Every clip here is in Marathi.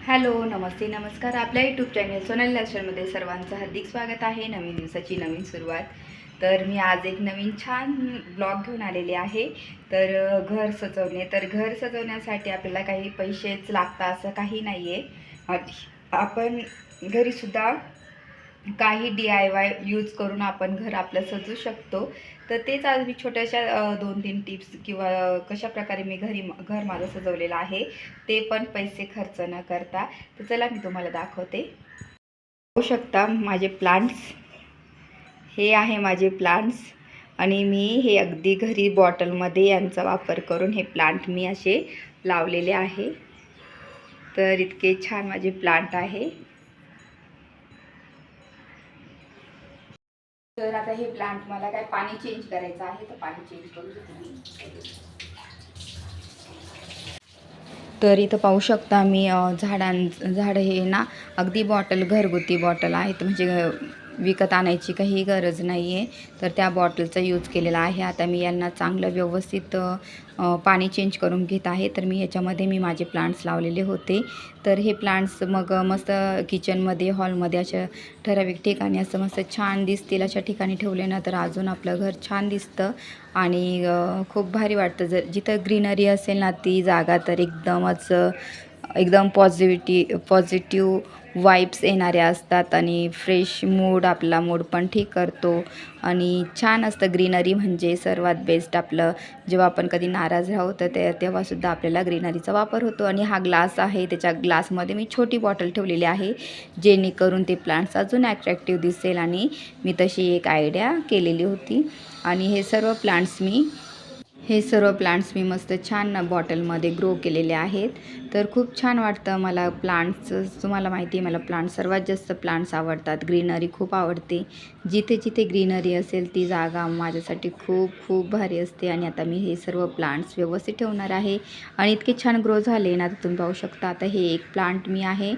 हॅलो, नमस्ते, नमस्कार. आपल्या यूट्यूब चॅनल सोनाली लाईफस्टाईलमध्ये सर्वांचं हार्दिक स्वागत आहे. नवीन दिवसाची नवीन सुरुवात. तर मी आज एक नवीन छान ब्लॉग घेऊन आलेले आहे. तर घर सजवण्यासाठी आपल्याला काही पैसेच लागतात असं काही नाही आहे. आपण घरीसुद्धा काही DIY यूज करून आपण घर आपलं सजवू शकतो. तर तेच आज मी छोट्याशा 2-3 टिप्स किंवा कशाप्रकारे मी घर माझं सजवलेलं आहे, ते पण पैसे खर्च न करता. तर चला मी तुम्हाला दाखवते. पाहू शकता माझे प्लांट्स, हे आहे माझे प्लांट्स. आणि मी हे अगदी घरी बॉटलमध्ये यांचा वापर करून हे प्लांट मी असे लावलेले आहे. तर इतके छान माझे प्लांट आहे. तर आता हे प्लांट मला काय पाणी चेंज करायचं आहे, तर पाणी चेंज करू शकते. तर इथं पाहू शकता मी झाड हे ना अगदी घरगुती बॉटल आहेत, म्हणजे विकत आणायची काही गरज नाही आहे. तर त्या बॉटलचा यूज केलेला आहे. आता मी यांना चांगलं व्यवस्थित पाणी चेंज करून घेत आहे. तर मी माझे प्लांट्स लावलेले होते. तर हे प्लांट्स मग मस्त किचनमध्ये, हॉलमध्ये अशा ठराविक ठिकाणी असं मस्त छान दिसतील अशा ठिकाणी ठेवले ना, तर अजून आपलं घर छान दिसतं आणि खूप भारी वाटतं. जर जिथं ग्रीनरी असेल ना ती जागा, तर एकदम पॉझिटिव्ह वाइब्स येणाऱ्या असतात आणि फ्रेश आपला मूड पण ठीक करतो आणि छान असतं. ग्रीनरी म्हणजे सर्वात बेस्ट. आपलं जेव्हा आपण कधी नाराज राहू तर तेव्हासुद्धा आपल्याला ग्रीनरीचा वापर होतो. आणि हा ग्लास आहे, त्याच्या ग्लासमध्ये मी छोटी बॉटल ठेवलेली आहे, जेणेकरून ते प्लांट्स अजून ॲट्रॅक्टिव्ह दिसेल. आणि मी तशी एक आयडिया केलेली होती. आणि हे सर्व प्लांट्स मी मस्त छान बॉटलमध्ये ग्रो केलेले आहेत. तर खूप छान वाटतं मला प्लांट्स. तुम्हाला माहिती आहे मला सर्वात जास्त प्लांट्स आवडतात. ग्रीनरी खूप आवडते. जिथे ग्रीनरी असेल ती जागा माझ्यासाठी खूप खूप भारी असते. आणि आता मी हे सर्व प्लांट्स व्यवस्थित ठेवणार आहे. आणि इतके छान ग्रो झाले ना, आता तुम्ही पाहू शकता. आता हे एक प्लांट मी आहे,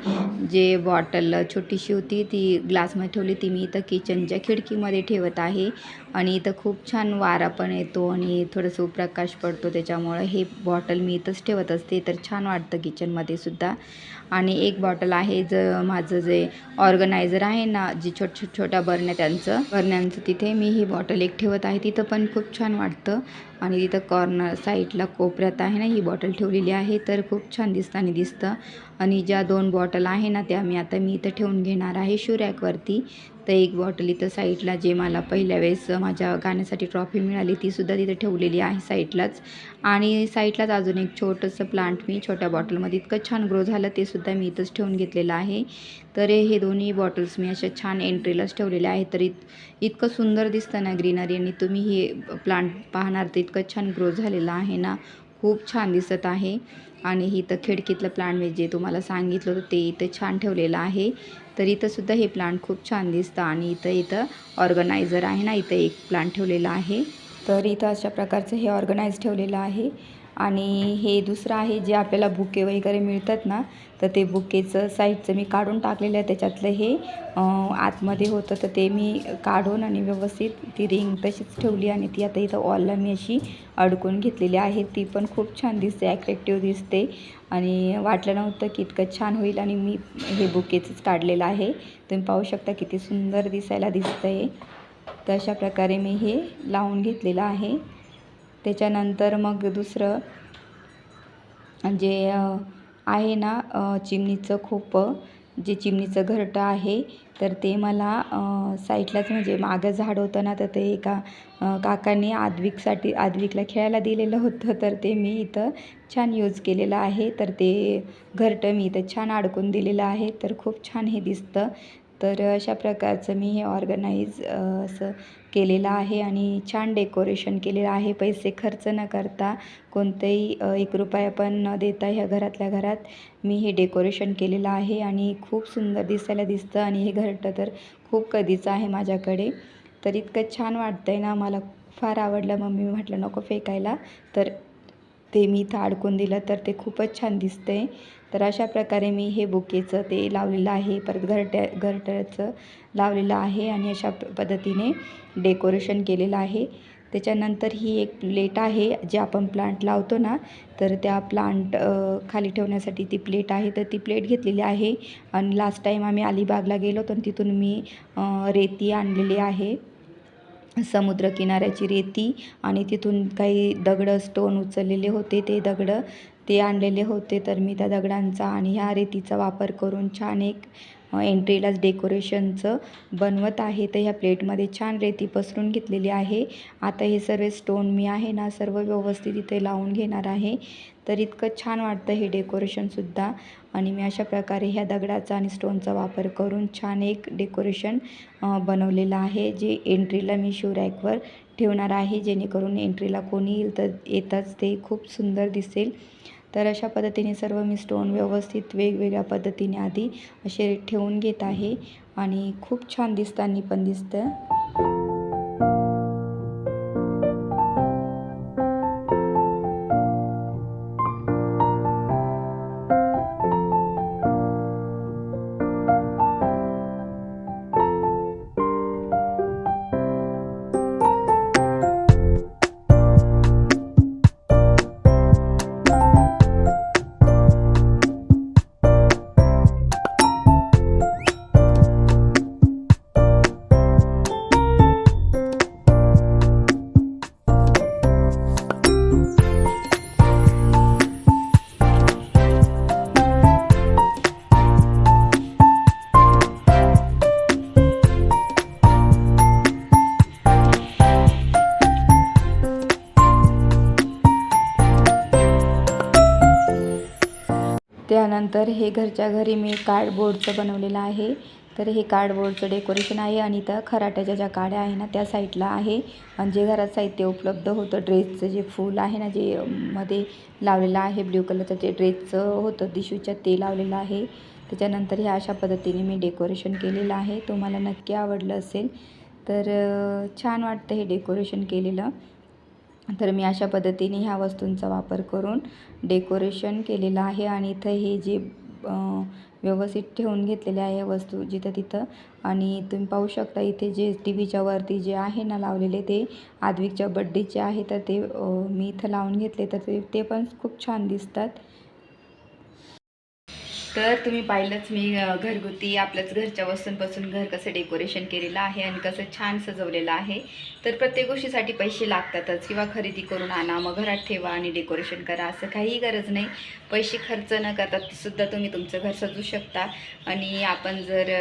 जे बॉटल छोटीशी होती ती ग्लासमध्ये ठेवली, ती मी इथं किचनच्या खिडकीमध्ये ठेवत आहे. आणि इथं खूप छान वारा पण येतो आणि थोडंसं प्रकाश पडतो, त्याच्यामुळं हे बॉटल मी इथंच ठेवत असते. तर छान वाटतं किचनमध्ये सुद्धा. आणि एक बॉटल आहे, माझं जे ऑर्गनायझर आहे ना, जी छोट्या बरण्यांचं तिथे मी ही बॉटल एक ठेवत आहे. तिथं पण खूप छान वाटतं. आणि तिथं कॉर्नर साईडला कोपऱ्यात आहे ना ही बॉटल ठेवलेली आहे. तर खूप छान दिसतं. आणि ज्या 2 बॉटल आहे ना त्या मी इथं ठेवून घेणार आहे शू रॅकवरती. तर एक बॉटल इथं साईडला, जे मला पहिल्या वेळेस माझ्या गाण्यासाठी ट्रॉफी मिळाली, तीसुद्धा तिथे ठेवलेली आहे साईडलाच. आणि साईडलाच अजून एक छोटंसं प्लांट मी छोट्या बॉटलमध्ये इतकं छान ग्रो झालं, ते सुद्धा मी इथंच ठेवून घेतलेलं आहे. तर हे दोन्ही बॉटल्स मी अशा छान एंट्रीलाच ठेवलेल्या आहेत. तर इतकं सुंदर दिसतं ना ग्रीनरी. आणि तुम्ही हे प्लांट पाहणार तर इतकं छान ग्रो झालेलं आहे ना, खूप छान दिसत आहे. आणि इथं खिडकीतलं प्लांट मी जे तुम्हाला सांगितलं होतं ते इथं छान ठेवलेलं आहे. तर इथंसुद्धा हे प्लांट खूप छान दिसतं. आणि इथं ऑर्गनायझर आहे ना, इथं एक प्लांट ठेवलेला आहे. तर इथं अशा प्रकारचं हे ऑर्गनाइज ठेवलेलं आहे. आणि हे दुसरं आहे, जे आपल्याला बुके वगैरे मिळतात ना, तर ते बुकेचं साईडचं मी काढून टाकलेलं आहे. त्याच्यातलं हे आतमध्ये होतं, तर ते मी काढून आणि व्यवस्थित ती रिंग तशीच ठेवली. आणि ती आता इथं वॉलला मी अशी अडकून घेतलेली आहे. ती पण खूप छान दिसते, ॲट्रॅक्टिव्ह दिसते. आणि वाटलं नव्हतं की इतकं छान होईल. आणि मी हे बुकेचंच काढलेलं आहे. तुम्ही पाहू शकता किती सुंदर दिसायला दिसतं आहे. तर अशा प्रकारे मी हे लावून घेतलेलं आहे. त्याच्यानंतर मग दुसरं जे आहे ना, चिमणीचं खोपं, जे चिमणीचं घरटं आहे, तर ते मला साईडलाच, म्हणजे मागं झाड होतं ना, तर ते एका काकांनी आद्विकला खेळायला दिलेलं होतं. तर ते मी इथं छान यूज केलेलं आहे. तर ते घरटं मी इथं छान अडकून दिलेलं आहे. तर खूप छान हे दिसतं. तर अशा प्रकारचं मी हे ऑर्गनाइज असं केलेलं आहे. आणि छान डेकोरेशन केलेलं आहे, पैसे खर्च न करता, कोणतेही 1 रुपया पण न देता ह्या घरातल्या घरात मी हे डेकोरेशन केलेलं आहे. आणि खूप सुंदर दिसायला दिसतं. आणि हे घरटं तर खूप कधीचं आहे माझ्याकडे. तर इतकं छान वाटतं आहे ना, मला फार आवडलं. मम्मी म्हटलं नको फेकायला, तर ते मी इथं अडकून दिलं, तर ते खूपच छान दिसतं आहे. तर अशा प्रकारे मी हे बुकेचं ते लावलेलं आहे, परत घरट्याचं लावलेलं आहे. आणि अशा पद्धतीने डेकोरेशन केलेलं आहे. त्याच्यानंतर ही एक प्लेट आहे जे आपण प्लांट लावतो ना, तर त्या प्लांट खाली ठेवण्यासाठी ती प्लेट आहे. तर ती प्लेट घेतलेली आहे. आणि लास्ट टाईम आम्ही अलिबागला गेलो होतो आणि तिथून मी रेती आणलेली आहे, समुद्रकिनाऱ्याची रेती. आणि तिथून काही दगडं स्टोन उचललेले होते, ते दगडं ते आणलेले होते. तर मी त्या दगडांचा आणि ह्या रेतीचा वापर करून छान एक एंट्रीलाच डेकोरेशनचं बनवत आहे. तर ह्या प्लेटमध्ये छान रेती पसरून घेतलेली आहे. आता हे सर्व स्टोन मी आहे ना सर्व व्यवस्थित इथे लावून घेणार आहे. तर इतकं छान वाटतं हे डेकोरेशनसुद्धा. आणि मी अशा प्रकारे ह्या दगडाचा आणि स्टोनचा वापर करून छान एक डेकोरेशन बनवलेलं आहे, जे एंट्रीला मी शू रॅकवर ठेवणार आहे, जेणेकरून एंट्रीला कोणी येईल तर येताच ते खूप सुंदर दिसेल. तर अशा पद्धतीने सर्व मी स्टोन व्यवस्थित वेगवेगळ्या पद्धतीने आधी असे ठेवून घेत आहे आणि खूप छान दिसताना पण दिसतं. त्यानंतर हे घरच्या घरी मी कार्डबोर्डचं बनवलेलं आहे. तर हे कार्डबोर्डचं डेकोरेशन आहे आणि इथं खराट्याच्या ज्या काड्या आहे ना त्या साईडला आहे. आणि जे घरात साहित्य उपलब्ध होतं, ड्रेसचं जे फूल आहे ना जे मध्ये लावलेलं आहे ब्ल्यू कलरचं, जे ड्रेसचं होतं दिशूच्या, ते लावलेलं आहे. त्याच्यानंतर हे अशा पद्धतीने मी डेकोरेशन केलेलं आहे. तुम्हाला नक्की आवडलं असेल. तर छान वाटतं हे डेकोरेशन केलेलं. तर मी अशा पद्धतीने ह्या वस्तूंचा वापर करून डेकोरेशन केलेलं आहे. आणि इथं हे जे व्यवस्थित ठेवून घेतलेले आहे वस्तू जिथं तिथं. आणि तुम्ही पाहू शकता इथे जे टी व्हीच्या वरती जे आहे ना लावलेले, ते आद्विकच्या बड्डेचे आहे. तर ते मी इथं लावून घेतले, तर ते पण खूप छान दिसतात. तर तुम्ही पाहिलंच मी घरगुती आपल्याच घरच्या वस्तूंपासून घर कसं डेकोरेशन केलेलं आहे आणि कसं छान सजवलेलं आहे. तर प्रत्येक गोष्टीसाठी पैसे लागतातच, किंवा खरेदी करून आणा मग घरात ठेवा आणि डेकोरेशन करा, असं काहीही गरज नाही. पैसे खर्च न करता सुद्धा तुम्ही तुमचं घर सजवू शकता. आणि आपण जर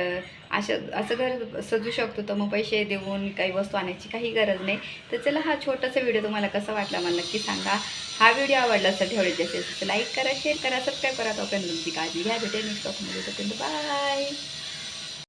असं घर सजू शकतो, तर मग पैसे देऊन काही वस्तू आणायची काही गरज नाही. तर चला, हा छोटासा व्हिडिओ तुम्हाला कसा वाटला मला नक्की सांगा. हा व्हिडिओ आवडला असेल, ठेवायचे असेल तर लाईक करा, शेअर करा, सबस्क्राईब करा. तोपर्यंत तुमची काळजी घ्या. भेटेल नेक्स्ट व्हिडिओ. तोपर्यंत बाय.